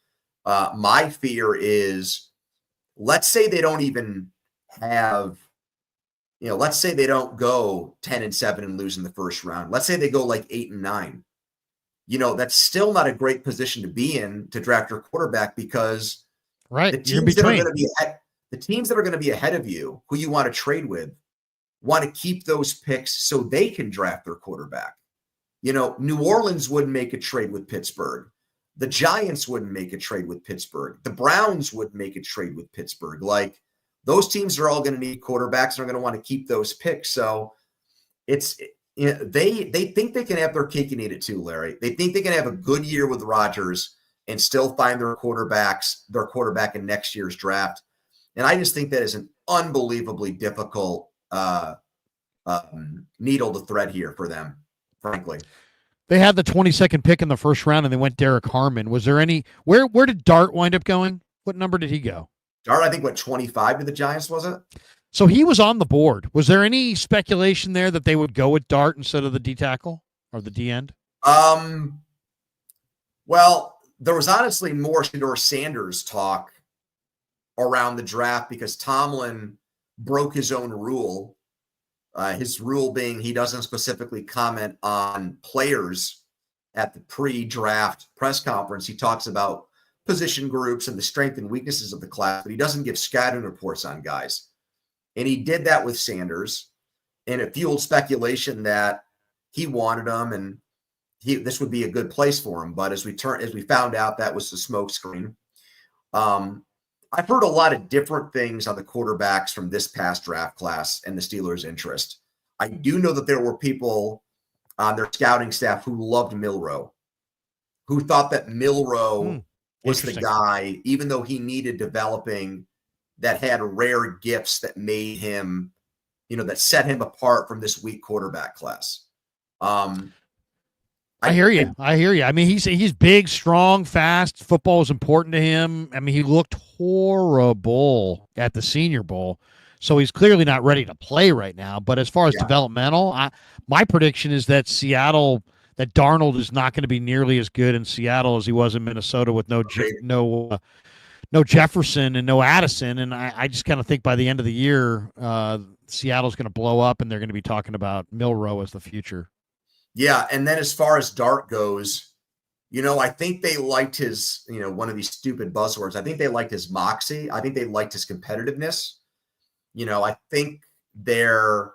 My fear is, let's say they don't even have, let's say they don't go 10-7 and lose in the first round. Let's say they go like 8-9. That's still not a great position to be in to draft your quarterback, because Right. the teams that are going to be ahead of you, who you want to trade with, want to keep those picks so they can draft their quarterback. New Orleans wouldn't make a trade with Pittsburgh. The Giants wouldn't make a trade with Pittsburgh. The Browns wouldn't make a trade with Pittsburgh. Like, those teams are all going to need quarterbacks and are going to want to keep those picks. So they think they can have their cake and eat it too, Larry. They think they can have a good year with Rodgers and still find their quarterback in next year's draft. And I just think that is an unbelievably difficult needle to thread here for them, frankly. They had the 22nd pick in the first round, and they went Derek Harmon. Was there any where did Dart wind up going? What number did he go? Dart, I think, went 25 to the Giants, was it? So he was on the board. Was there any speculation there that they would go with Dart instead of the D tackle or the D end? Well, there was honestly more Shedeur Sanders talk around the draft, because Tomlin broke his own rule. His rule being he doesn't specifically comment on players at the pre-draft press conference. He talks about position groups and the strength and weaknesses of the class, but he doesn't give scouting reports on guys. And he did that with Sanders, and it fueled speculation that he wanted him and this would be a good place for him. But as we found out, that was the smoke screen. I've heard a lot of different things on the quarterbacks from this past draft class and the Steelers' interest. I do know that there were people on their scouting staff who loved Milroe, who thought that Milroe was the guy, even though he needed developing, that had rare gifts that made him, that set him apart from this weak quarterback class. I hear you. I mean, he's big, strong, fast. Football is important to him. I mean, he looked horrible at the Senior Bowl, so he's clearly not ready to play right now. But as far as developmental, my prediction is that Darnold is not going to be nearly as good in Seattle as he was in Minnesota with no Jefferson and no Addison. And I just kind of think by the end of the year, Seattle's going to blow up, and they're going to be talking about Milroe as the future. Yeah, and then as far as Dart goes, I think they liked his, one of these stupid buzzwords. I think they liked his moxie. I think they liked his competitiveness. I think there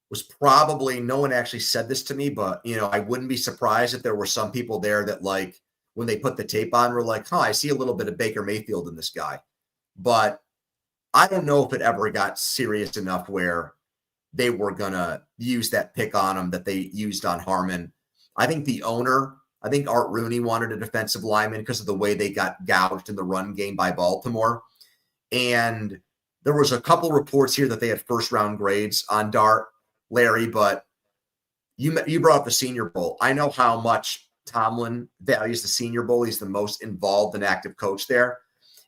was probably, no one actually said this to me, but, I wouldn't be surprised if there were some people there that, like, when they put the tape on, were like, I see a little bit of Baker Mayfield in this guy. But I don't know if it ever got serious enough where they were going to use that pick on him that they used on Harmon. I think the owner, Art Rooney, wanted a defensive lineman because of the way they got gouged in the run game by Baltimore. And there was a couple reports here that they had first-round grades on Dart, Larry, but you brought up the Senior Bowl. I know how much Tomlin values the Senior Bowl. He's the most involved and active coach there.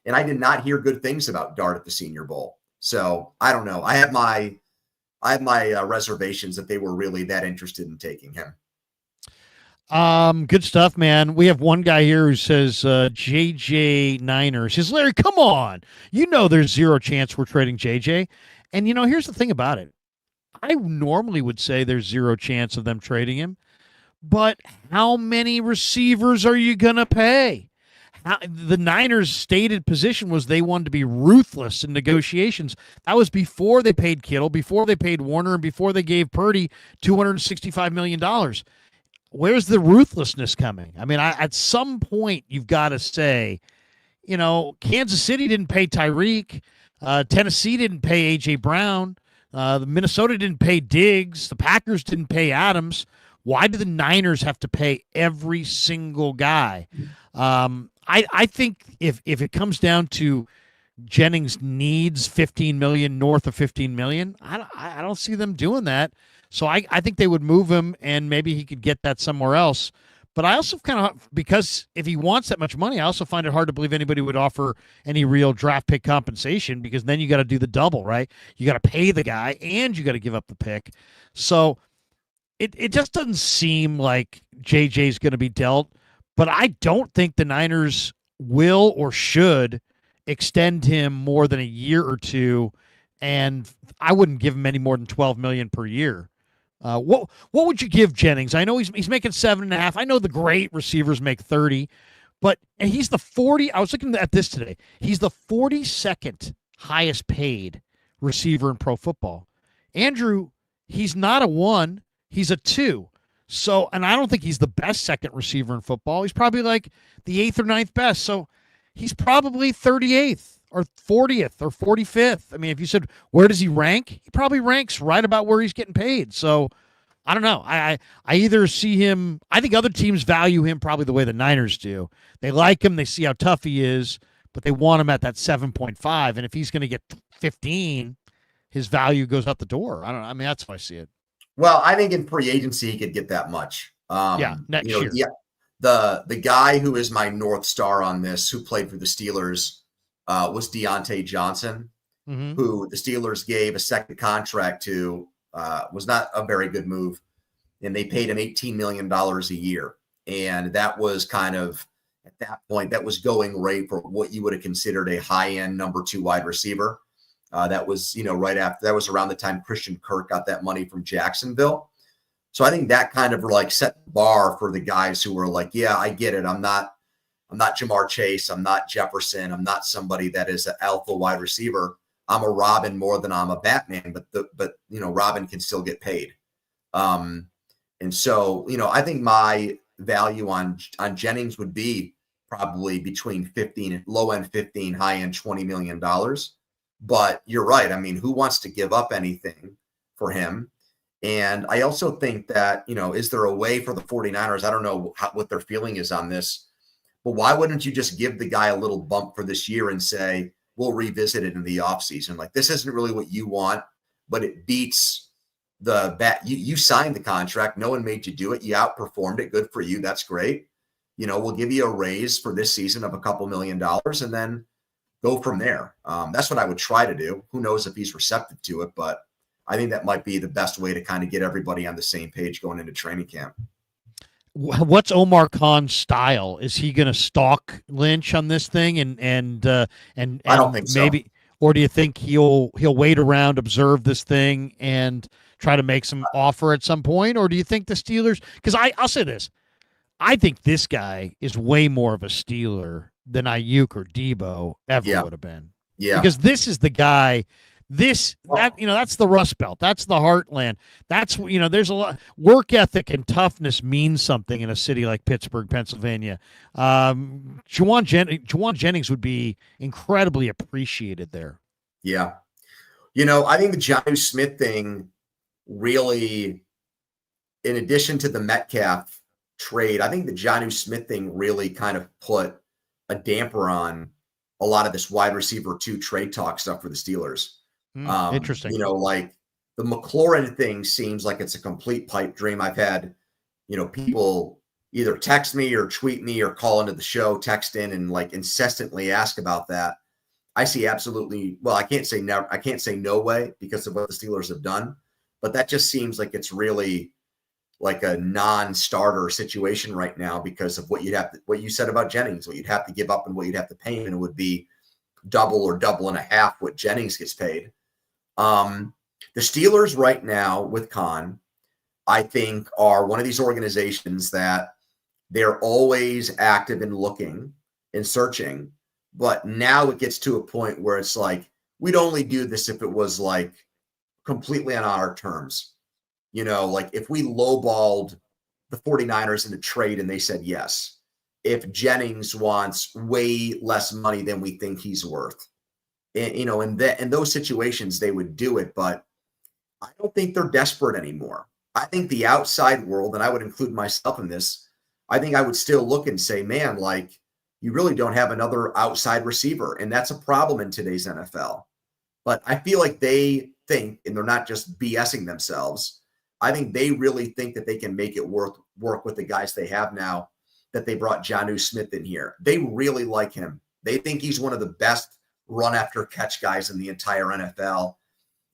And I did not hear good things about Dart at the Senior Bowl. So I don't know. I have my reservations that they were really that interested in taking him. Good stuff, man. We have one guy here who says JJ Niners. Says, Larry, come on. There's zero chance we're trading JJ. And here's the thing about it. I normally would say there's zero chance of them trading him, but how many receivers are you gonna pay? The Niners' stated position was they wanted to be ruthless in negotiations. That was before they paid Kittle, before they paid Warner, and before they gave Purdy $265 million. Where's the ruthlessness coming? I mean, at some point, you've got to say, Kansas City didn't pay Tyreek. Tennessee didn't pay A.J. Brown. Minnesota didn't pay Diggs. The Packers didn't pay Adams. Why do the Niners have to pay every single guy? I think if it comes down to Jennings needs 15 million, north of 15 million. I don't see them doing that. So I think they would move him, and maybe he could get that somewhere else. But I also kind of, because if he wants that much money, I also find it hard to believe anybody would offer any real draft pick compensation, because then you got to do the double, right? You got to pay the guy and you got to give up the pick. So it just doesn't seem like JJ's going to be dealt. But I don't think the Niners will or should extend him more than a year or two, and I wouldn't give him any more than 12 million per year. What would you give Jennings? I know he's making 7.5. I know the great receivers make 30, but he's the 40. I was looking at this today. He's the 42nd highest paid receiver in pro football. Andrew, he's not a 1, he's a 2. So, and I don't think he's the best second receiver in football. He's probably like the 8th or 9th best. So he's probably 38th or 40th or 45th. I mean, if you said, where does he rank? He probably ranks right about where he's getting paid. So I don't know. I either see him, I think other teams value him probably the way the Niners do. They like him, they see how tough he is, but they want him at that 7.5. And if he's going to get 15, his value goes out the door. I mean, that's how I see it. Well, I think in free agency he could get that much. Next year. Yeah, the guy who is my North Star on this, who played for the Steelers, was Deontay Johnson, who the Steelers gave a second contract to. Was not a very good move, and they paid him $18 million a year, and that was kind of, at that point, that was going rate for what you would have considered a high-end number 2 wide receiver. That was, right after, that was around the time Christian Kirk got that money from Jacksonville. So I think that kind of like set the bar for the guys who were like, yeah, I get it. I'm not Jamar Chase. I'm not Jefferson. I'm not somebody that is an alpha wide receiver. I'm a Robin more than I'm a Batman, but Robin can still get paid. And so, I think my value on Jennings would be probably between 15, low end 15, high end $20 million. But you're right. I mean, who wants to give up anything for him? And I also think that, is there a way for the 49ers? I don't know what their feeling is on this, but why wouldn't you just give the guy a little bump for this year and say, we'll revisit it in the offseason? Like, this isn't really what you want, but it beats the bat. You signed the contract. No one made you do it. You outperformed it. Good for you. That's great. We'll give you a raise for this season of a couple $1 million and then go from there. That's what I would try to do. Who knows if he's receptive to it, but I think that might be the best way to kind of get everybody on the same page going into training camp. What's Omar Khan's style? Is he going to stalk Lynch on this thing and I don't think maybe, so. Or do you think he'll wait around, observe this thing, and try to make some offer at some point? Or do you think the Steelers? Because I'll say this, I think this guy is way more of a Steeler than Ayuk or Debo ever would have been. Yeah, because this is the guy. That's the Rust Belt. That's the heartland. That's, there's a lot work ethic and toughness means something in a city like Pittsburgh, Pennsylvania. Jauan Jennings would be incredibly appreciated there. Yeah. I think the Jonnu Smith thing really, in addition to the Metcalf trade, I think the Jonnu Smith thing really kind of put a damper on a lot of this wide receiver 2 trade talk stuff for the Steelers. Interesting. Like the McLaurin thing seems like it's a complete pipe dream. I've had, people either text me or tweet me or call into the show, text in and like incessantly ask about that. I see absolutely, well, I can't say never, I can't say no way because of what the Steelers have done, but that just seems like it's really like a non-starter situation right now because of what you said about Jennings, what you'd have to give up and what you'd have to pay, and it would be double or double and a half what Jennings gets paid. The Steelers right now with Khan, I think, are one of these organizations that they're always active in looking and searching, but now it gets to a point where it's like, we'd only do this if it was like completely on our terms. Like if we lowballed the 49ers in a trade and they said yes, if Jennings wants way less money than we think he's worth. And, in those situations, they would do it. But I don't think they're desperate anymore. I think the outside world, and I would include myself in this, I think I would still look and say, man, like you really don't have another outside receiver. And that's a problem in today's NFL. But I feel like they think, and they're not just BSing themselves, I think they really think that they can make it work with the guys they have now, that they brought Jonnu Smith in here. They really like him. They think he's one of the best run after catch guys in the entire NFL.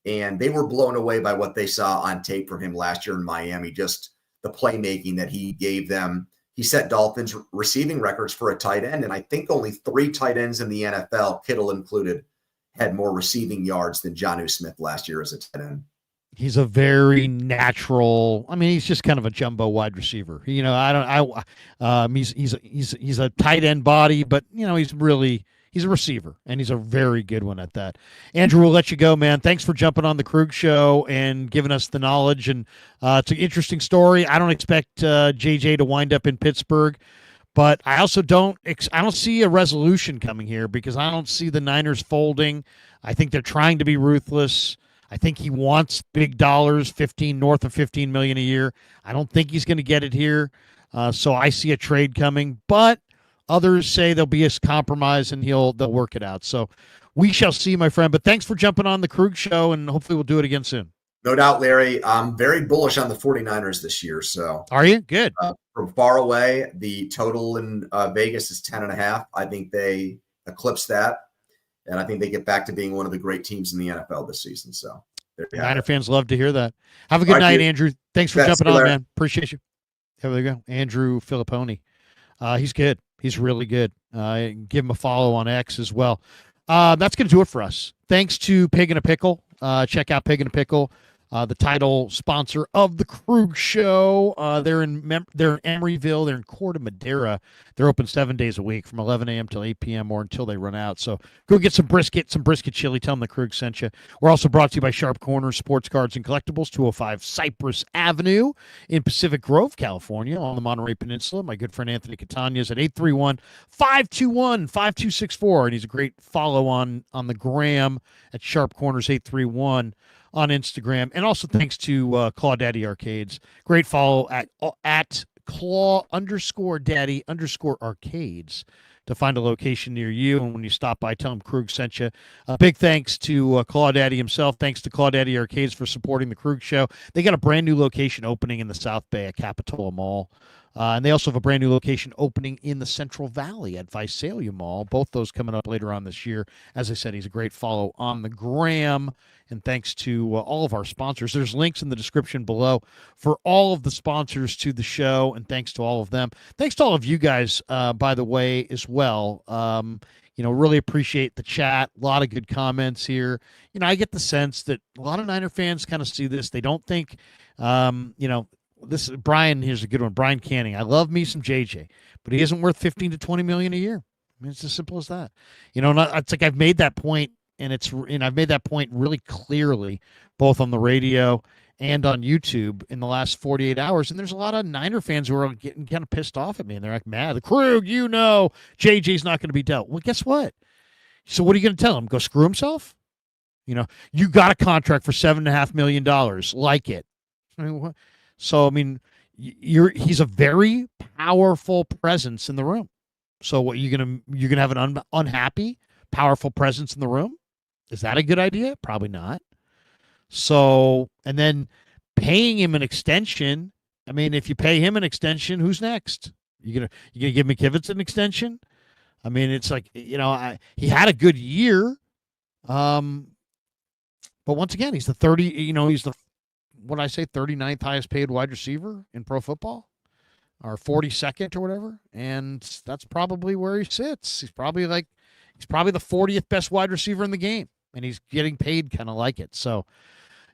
And they were blown away by what they saw on tape from him last year in Miami, just the playmaking that he gave them. He set Dolphins receiving records for a tight end, and I think only 3 tight ends in the NFL, Kittle included, had more receiving yards than Jonnu Smith last year as a tight end. He's a very natural. I mean, he's just kind of a jumbo wide receiver. You know, he's a tight end body, but you know, he's a receiver, and he's a very good one at that. Andrew, we'll let you go, man. Thanks for jumping on the Krug Show and giving us the knowledge. And it's an interesting story. I don't expect JJ to wind up in Pittsburgh, but I also don't see a resolution coming here because I don't see the Niners folding. I think they're trying to be ruthless. I think he wants big dollars, north of $15 million a year. I don't think he's going to get it here. So I see a trade coming, but others say there'll be a compromise and they'll work it out. So we shall see, my friend. But thanks for jumping on the Krug Show, and hopefully we'll do it again soon. No doubt, Larry. I'm very bullish on the 49ers this year. So are you? Good. From far away, the total in Vegas is 10.5. I think they eclipse that. And I think they get back to being one of the great teams in the NFL this season. So Niner fans love to hear that. Have a good night, Andrew. Thanks for jumping on, man. Appreciate you. There we go. Andrew Fillipponi. He's good. He's really good. Give him a follow on X as well. That's going to do it for us. Thanks to Pig and a Pickle. Check out Pig and a Pickle, the title sponsor of the Krug Show. They're in Emeryville. They're in Corte Madera. They're open 7 days a week from 11 a.m. till 8 p.m. or until they run out. So go get some brisket chili. Tell them the Krug sent you. We're also brought to you by Sharp Corners Sports Cards and Collectibles, 205 Cypress Avenue in Pacific Grove, California, on the Monterey Peninsula. My good friend Anthony Catania is at 831-521-5264, and he's a great follow on the gram at Sharp Corners 831. On Instagram, and also thanks to Claw-Daddy Arcades. Great follow at Claw_Daddy_Arcades to find a location near you. And when you stop by, tell him Krug sent you. Big thanks to Claw-Daddy himself. Thanks to Claw-Daddy Arcades for supporting the Krug Show. They got a brand new location opening in the South Bay at Capitola Mall. And they also have a brand new location opening in the Central Valley at Visalia Mall. Both those coming up later on this year. As I said, he's a great follow on the gram. And thanks to all of our sponsors. There's links in the description below for all of the sponsors to the show. And thanks to all of them. Thanks to all of you guys, by the way, as well. Really appreciate the chat. A lot of good comments here. I get the sense that a lot of Niner fans kind of see this. They don't think, this is Brian. Here's a good one. Brian Canning. I love me some JJ, but he isn't worth 15 to 20 million a year. I mean, it's as simple as that. It's like I've made that point, and I've made that point really clearly, both on the radio and on YouTube in the last 48 hours. And there's a lot of Niner fans who are getting kind of pissed off at me, and they're like, "Man, the Krug, JJ's not going to be dealt." Well, guess what? So what are you going to tell him? Go screw himself? You got a contract for $7.5 million. Like it. I mean, what? So, I mean, he's a very powerful presence in the room. So what, you're gonna have an unhappy, powerful presence in the room? Is that a good idea? Probably not. So, and then paying him an extension. I mean, if you pay him an extension, who's next? You gonna give McKivitz an extension? I mean, it's like, he had a good year. But once again, he's the 39th highest paid wide receiver in pro football, or 42nd or whatever. And that's probably where he sits. He's probably the 40th best wide receiver in the game, and he's getting paid kind of like it. So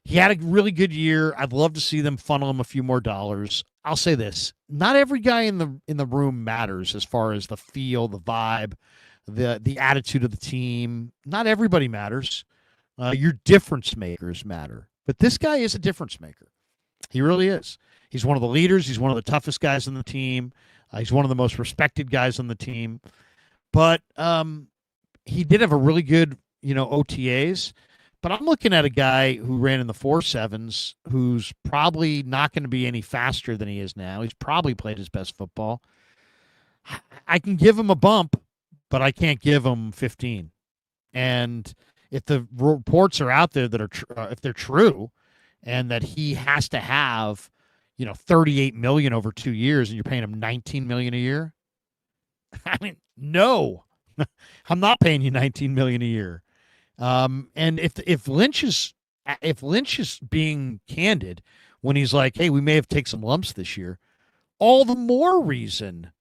he had a really good year. I'd love to see them funnel him a few more dollars. I'll say this. Not every guy in the room matters as far as the feel, the vibe, the attitude of the team. Not everybody matters. Your difference makers matter. But this guy is a difference maker. He really is. He's one of the leaders. He's one of the toughest guys on the team. He's one of the most respected guys on the team. But he did have a really good, OTAs. But I'm looking at a guy who ran in the 4.7s, who's probably not going to be any faster than he is now. He's probably played his best football. I can give him a bump, but I can't give him 15. And if the reports are out there that are if they're true, and that he has to have, 38 million over 2 years, and you're paying him 19 million a year, I mean, no, I'm not paying you 19 million a year. And if Lynch is being candid when he's like, hey, we may have taken some lumps this year, all the more reason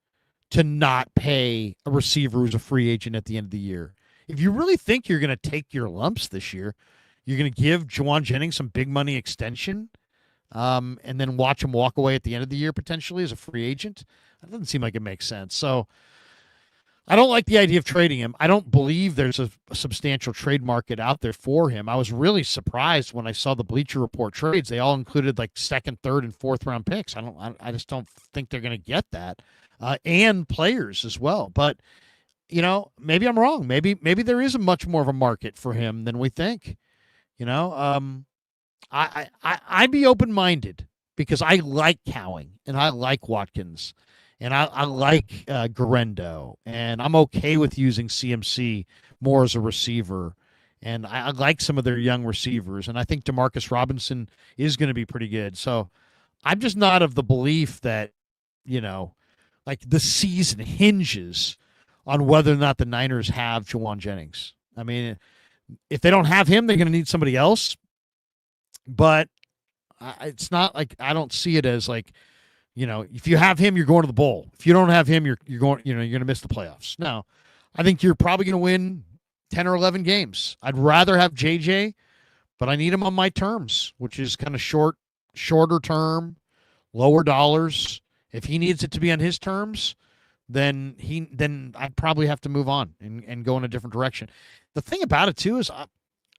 to not pay a receiver who's a free agent at the end of the year. If you really think you're going to take your lumps this year, you're going to give Jauan Jennings some big money extension, and then watch him walk away at the end of the year potentially as a free agent. That doesn't seem like it makes sense. So I don't like the idea of trading him. I don't believe there's a substantial trade market out there for him. I was really surprised when I saw the Bleacher Report trades. They all included like second, third, and fourth round picks. I just don't think they're going to get that, and players as well. But maybe I'm wrong. Maybe there is a much more of a market for him than we think. I'd be open minded because I like Cowing and I like Watkins. And I like Garendo, and I'm okay with using CMC more as a receiver. And I like some of their young receivers, and I think Demarcus Robinson is going to be pretty good. So I'm just not of the belief that, like the season hinges on whether or not the Niners have Jauan Jennings. I mean, if they don't have him, they're going to need somebody else. But it's not like I don't see it as like, if you have him, you're going to the bowl. If you don't have him, you're going, you're going to miss the playoffs. No, I think you're probably going to win 10 or 11 games. I'd rather have JJ, but I need him on my terms, which is kind of shorter term, lower dollars. If he needs it to be on his terms, then I'd probably have to move on and go in a different direction. The thing about it too is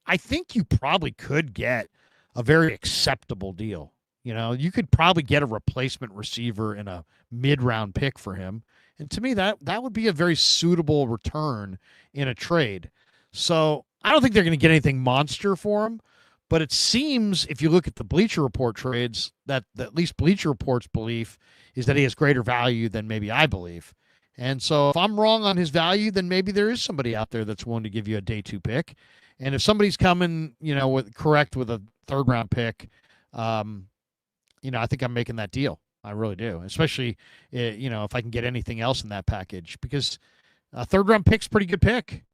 I think you probably could get a very acceptable deal. You could probably get a replacement receiver in a mid-round pick for him. And to me, that would be a very suitable return in a trade. So I don't think they're going to get anything monster for him. But it seems, if you look at the Bleacher Report trades, that at least Bleacher Report's belief is that he has greater value than maybe I believe. And so if I'm wrong on his value, then maybe there is somebody out there that's willing to give you a day 2 pick. And if somebody's coming, correct with a third-round pick, I think I'm making that deal. I really do, especially, if I can get anything else in that package, because a third-round pick's pretty good pick,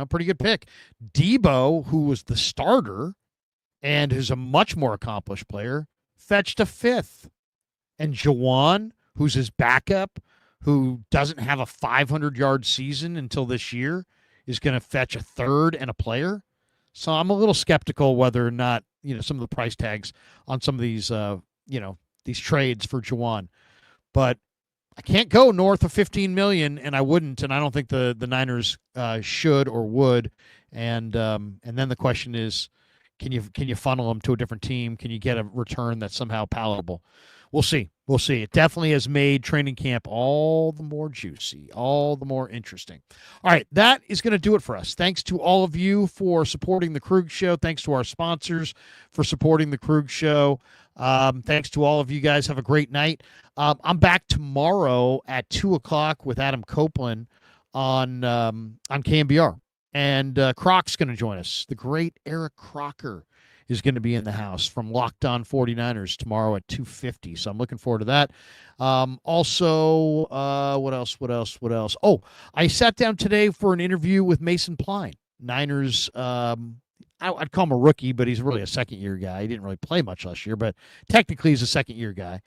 pretty good pick. Debo, who was the starter and who's a much more accomplished player, fetched a 5th. And Jauan, who's his backup, who doesn't have a 500-yard season until this year, is going to fetch a 3rd and a player. So I'm a little skeptical whether or not, some of the price tags on some of these, these trades for Jauan. But I can't go north of 15 million, and I wouldn't, and I don't think the Niners should or would. And then the question is, can you funnel them to a different team? Can you get a return that's somehow palatable? We'll see. We'll see. It definitely has made training camp all the more juicy, all the more interesting. All right, that is going to do it for us. Thanks to all of you for supporting the Krug Show. Thanks to our sponsors for supporting the Krug Show. Thanks to all of you guys. Have a great night. I'm back tomorrow at 2:00 with Adam Copeland on KMBR. And Croc's going to join us. The great Eric Crocker is going to be in the house from Locked On 49ers tomorrow at 2:50. So I'm looking forward to that. Also, what else? Oh, I sat down today for an interview with Mason Pline. Niners, I'd call him a rookie, but he's really a second-year guy. He didn't really play much last year, but technically he's a second-year guy.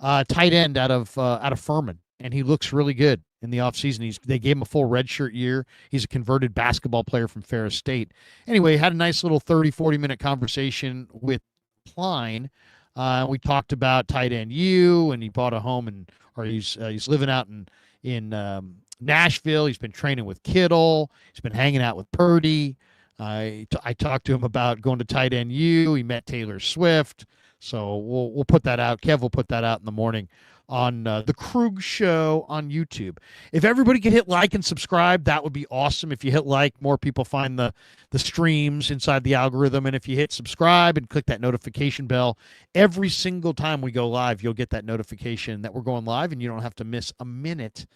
Tight end out of Furman, and he looks really good in the offseason. They gave him a full redshirt year. He's a converted basketball player from Ferris State. Anyway, had a nice little 30, 40-minute conversation with Klein. We talked about tight end U, and he bought a home, he's living out in Nashville. He's been training with Kittle. He's been hanging out with Purdy. I talked to him about going to tight end U. He met Taylor Swift. So we'll put that out. Kev will put that out in the morning on the Krug Show on YouTube. If everybody could hit like and subscribe, that would be awesome. If you hit like, more people find the streams inside the algorithm. And if you hit subscribe and click that notification bell, every single time we go live, you'll get that notification that we're going live, and you don't have to miss a minute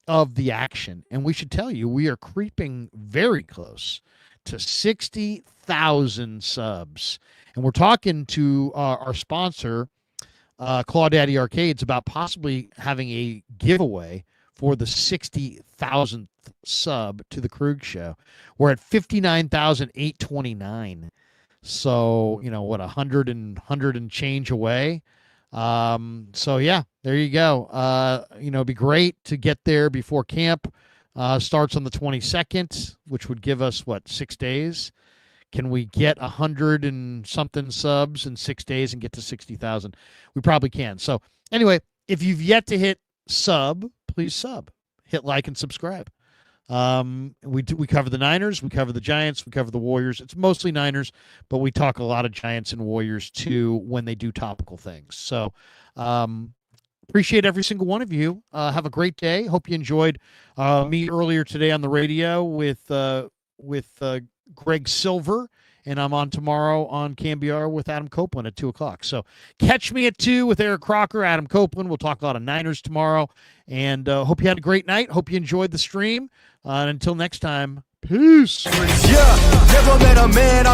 of the action. And we should tell you, we are creeping very close to 60,000 subs. And we're talking to our sponsor, Clawdaddy Arcades, about possibly having a giveaway for the 60,000th sub to the Krug Show. We're at 59,829. So, what, 100 and change away. So yeah, there you go. It'd be great to get there before camp starts on the 22nd, which would give us 6 days. Can we get 100 and something subs in 6 days and get to 60,000? We probably can. So anyway, if you've yet to hit sub, please sub, hit like and subscribe. We cover the Niners, we cover the Giants, we cover the Warriors. It's mostly Niners, but we talk a lot of Giants and Warriors too when they do topical things. So appreciate every single one of you. Have a great day. Hope you enjoyed me earlier today on the radio with Greg Silver, and I'm on tomorrow on KMBR with Adam Copeland at 2:00. So catch me at 2 with Eric Crocker, Adam Copeland. We'll talk a lot of Niners tomorrow, and hope you had a great night. Hope you enjoyed the stream. And until next time, peace. Yeah, never met a man